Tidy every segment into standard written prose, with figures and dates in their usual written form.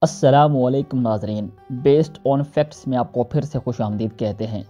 السلام علیکم ناظرین، بیسڈ آن فیکٹس میں آپ کو پھر سے خوش آمدید کہتے ہیں۔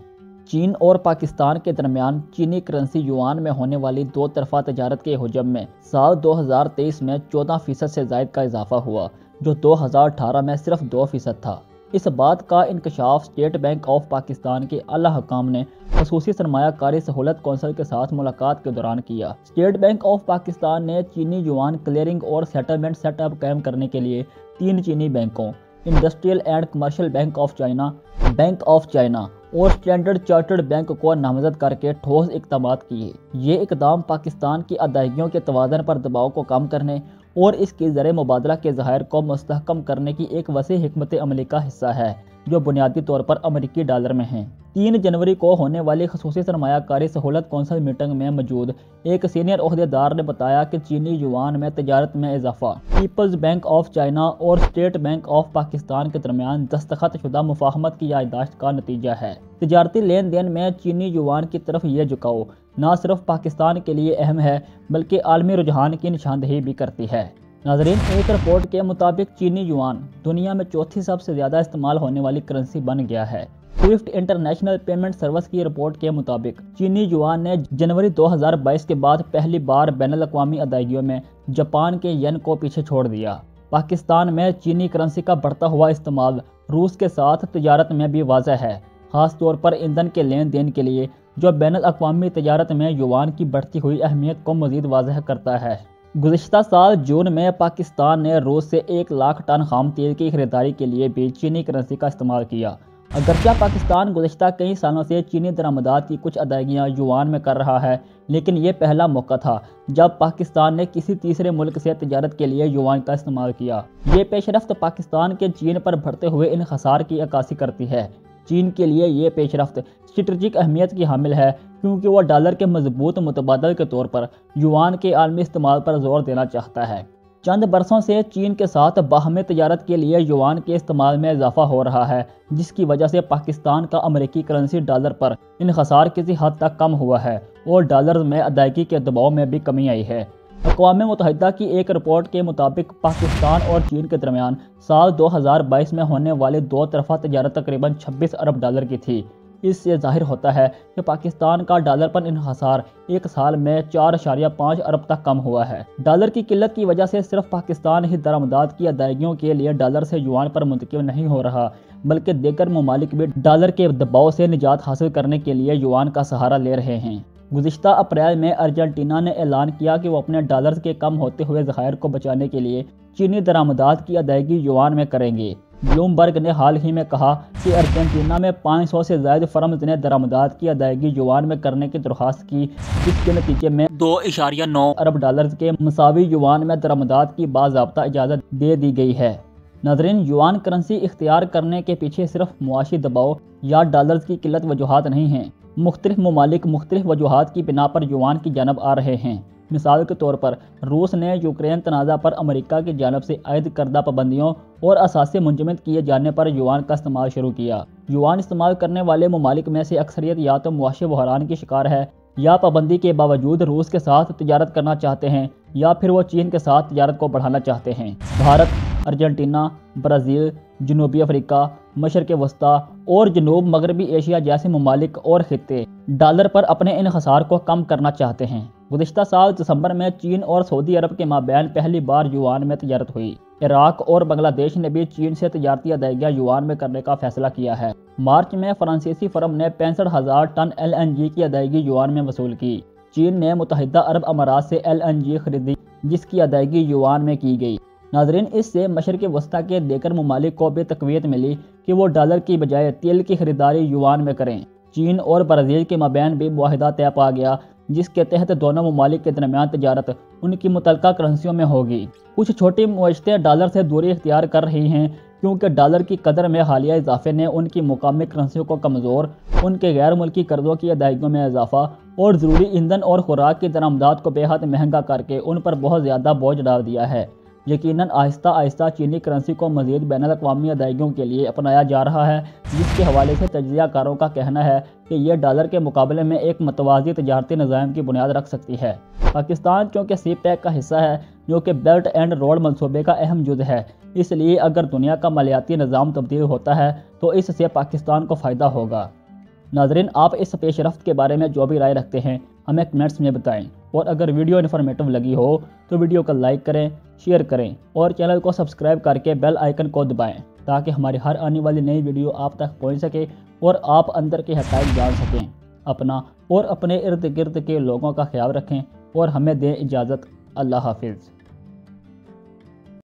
چین اور پاکستان کے درمیان چینی کرنسی یوان میں ہونے والی دو طرفہ تجارت کے حجم میں سال 2023 میں 14% سے زائد کا اضافہ ہوا، جو 2018 میں صرف 2% تھا۔ اس بات کا انکشاف اسٹیٹ بینک آف پاکستان کے اعلیٰ حکام نے خصوصی سرمایہ کاری سہولت کونسل کے ساتھ ملاقات کے دوران کیا۔ اسٹیٹ بینک آف پاکستان نے چینی یوان کلیئرنگ اور سیٹلمنٹ سیٹ اپ قائم کرنے کے لیے 3 چینی بینکوں، industrial and commercial bank of China اور اسٹینڈرڈ چارٹرڈ بینک کو نامزد کر کے ٹھوس اقدامات کیے۔ یہ اقدام پاکستان کی ادائیگیوں کے توازن پر دباؤ کو کم کرنے اور اس کے زر مبادلہ کے ذخائر کو مستحکم کرنے کی ایک وسیع حکمت عملی کا حصہ ہے، جو بنیادی طور پر امریکی ڈالر میں ہیں۔ 3 جنوری کو ہونے والی خصوصی سرمایہ کاری سہولت کونسل میٹنگ میں موجود ایک سینئر عہدیدار نے بتایا کہ چینی یوان میں تجارت میں اضافہ پیپلز بینک آف چائنا اور اسٹیٹ بینک آف پاکستان کے درمیان دستخط شدہ مفاہمت کی یادداشت کا نتیجہ ہے۔ تجارتی لین دین میں چینی یوان کی طرف یہ جھکاؤ نہ صرف پاکستان کے لیے اہم ہے بلکہ عالمی رجحان کی نشاندہی بھی کرتی ہے۔ ناظرین، ایک رپورٹ کے مطابق چینی یوان دنیا میں چوتھی سب سے زیادہ استعمال ہونے والی کرنسی بن گیا ہے۔ سوئفٹ انٹرنیشنل پیمنٹ سروس کی رپورٹ کے مطابق چینی یوان نے جنوری 2022 کے بعد پہلی بار بین الاقوامی ادائیگیوں میں جاپان کے ین کو پیچھے چھوڑ دیا۔ پاکستان میں چینی کرنسی کا بڑھتا ہوا استعمال روس کے ساتھ تجارت میں بھی واضح ہے، خاص طور پر ایندھن کے لین دین کے لیے، جو بین الاقوامی تجارت میں یوان کی بڑھتی ہوئی اہمیت کو مزید واضح کرتا ہے۔ گزشتہ سال جون میں پاکستان نے روس سے 1 لاکھ ٹن خام تیل کی خریداری کے لیے بھی چینی کرنسی کا استعمال کیا۔ اگرچہ پاکستان گزشتہ کئی سالوں سے چینی درآمدات کی کچھ ادائیگیاں یوان میں کر رہا ہے، لیکن یہ پہلا موقع تھا جب پاکستان نے کسی تیسرے ملک سے تجارت کے لیے یوان کا استعمال کیا۔ یہ پیش رفت پاکستان کے چین پر بڑھتے ہوئے انحصار کی عکاسی کرتی ہے۔ چین کے لیے یہ پیش رفت اسٹریٹجک اہمیت کی حامل ہے، کیونکہ وہ ڈالر کے مضبوط متبادل کے طور پر یوان کے عالمی استعمال پر زور دینا چاہتا ہے۔ چند برسوں سے چین کے ساتھ باہمی تجارت کے لیے یوان کے استعمال میں اضافہ ہو رہا ہے، جس کی وجہ سے پاکستان کا امریکی کرنسی ڈالر پر انحصار کسی حد تک کم ہوا ہے اور ڈالرز میں ادائیگی کے دباؤ میں بھی کمی آئی ہے۔ اقوام متحدہ کی ایک رپورٹ کے مطابق پاکستان اور چین کے درمیان سال 2022 میں ہونے والی دو طرفہ تجارت تقریباً 26 ارب ڈالر کی تھی۔ اس سے ظاہر ہوتا ہے کہ پاکستان کا ڈالر پر انحصار ایک سال میں 4.5 ارب تک کم ہوا ہے۔ ڈالر کی قلت کی وجہ سے صرف پاکستان ہی درآمدات کی ادائیگیوں کے لیے ڈالر سے یوان پر منتقل نہیں ہو رہا، بلکہ دیگر ممالک بھی ڈالر کے دباؤ سے نجات حاصل کرنے کے لیے یوان کا سہارا لے رہے ہیں۔ گزشتہ اپریل میں ارجنٹینا نے اعلان کیا کہ وہ اپنے ڈالر کے کم ہوتے ہوئے ذخائر کو بچانے کے لیے چینی درآمدات کی ادائیگی یوان میں کریں گے۔ بلومبرگ نے حال ہی میں کہا کہ ارجنٹینا میں 500 سے زائد فرمز نے درآمدات کی ادائیگی یوان میں کرنے کی درخواست کی، جس کے نتیجے میں 2.9 ارب ڈالرز کے مساوی یوان میں درآمدات کی باضابطہ اجازت دے دی گئی ہے۔ ناظرین، یوان کرنسی اختیار کرنے کے پیچھے صرف معاشی دباؤ یا ڈالرز کی قلت وجوہات نہیں ہیں۔ مختلف ممالک مختلف وجوہات کی بنا پر یوان کی جانب آ رہے ہیں۔ مثال کے طور پر روس نے یوکرین تنازع پر امریکہ کی جانب سے عائد کردہ پابندیوں اور اثاثے منجمد کیے جانے پر یوان کا استعمال شروع کیا۔ یوان استعمال کرنے والے ممالک میں سے اکثریت یا تو معاشی بحران کی شکار ہے، یا پابندی کے باوجود روس کے ساتھ تجارت کرنا چاہتے ہیں، یا پھر وہ چین کے ساتھ تجارت کو بڑھانا چاہتے ہیں۔ بھارت، ارجنٹینا، برازیل، جنوبی افریقہ، مشرق وسطیٰ اور جنوب مغربی ایشیا جیسے ممالک اور خطے ڈالر پر اپنے انحصار کو کم کرنا چاہتے ہیں۔ گزشتہ سال دسمبر میں چین اور سعودی عرب کے مابین پہلی بار یوان میں تجارت ہوئی۔ عراق اور بنگلہ دیش نے بھی چین سے تجارتی ادائیگیاں یوان میں کرنے کا فیصلہ کیا ہے۔ مارچ میں فرانسیسی فرم نے 65,000 ٹن LNG کی ادائیگی یوان میں وصول کی۔ چین نے متحدہ عرب امارات سے LNG خریدی، جس کی ادائیگی یوان میں کی گئی۔ ناظرین، اس سے مشرق وسطیٰ کے دیگر ممالک کو بھی تقویت ملی کہ وہ ڈالر کی بجائے تیل کی خریداری یوان میں کریں۔ چین اور برازیل کے مابین بھی معاہدہ طے پا گیا، جس کے تحت دونوں ممالک کے درمیان تجارت ان کی متعلقہ کرنسیوں میں ہوگی۔ کچھ چھوٹی معیشتیں ڈالر سے دوری اختیار کر رہی ہیں، کیونکہ ڈالر کی قدر میں حالیہ اضافے نے ان کی مقامی کرنسیوں کو کمزور، ان کے غیر ملکی قرضوں کی ادائیگیوں میں اضافہ اور ضروری ایندھن اور خوراک کی درآمدات کو بے حد مہنگا کر کے ان پر بہت زیادہ بوجھ ڈال دیا ہے۔ یقیناً آہستہ آہستہ چینی کرنسی کو مزید بین الاقوامی ادائیگیوں کے لیے اپنایا جا رہا ہے، جس کے حوالے سے تجزیہ کاروں کا کہنا ہے کہ یہ ڈالر کے مقابلے میں ایک متوازی تجارتی نظام کی بنیاد رکھ سکتی ہے۔ پاکستان چونکہ سی پیک کا حصہ ہے، جو کہ بیلٹ اینڈ روڈ منصوبے کا اہم جز ہے۔ اس لیے اگر دنیا کا مالیاتی نظام تبدیل ہوتا ہے تو اس سے پاکستان کو فائدہ ہوگا۔ ناظرین، آپ اس پیش رفت کے بارے میں جو بھی رائے رکھتے ہیں ہمیں کمنٹس میں بتائیں، اور اگر ویڈیو انفارمیٹو لگی ہو تو ویڈیو کو لائک کریں، شیئر کریں اور چینل کو سبسکرائب کر کے بیل آئیکن کو دبائیں تاکہ ہماری ہر آنے والی نئی ویڈیو آپ تک پہنچ سکے اور آپ اندر کے حقائق جان سکیں۔ اپنا اور اپنے ارد گرد کے لوگوں کا خیال رکھیں اور ہمیں دیں اجازت۔ اللہ حافظ۔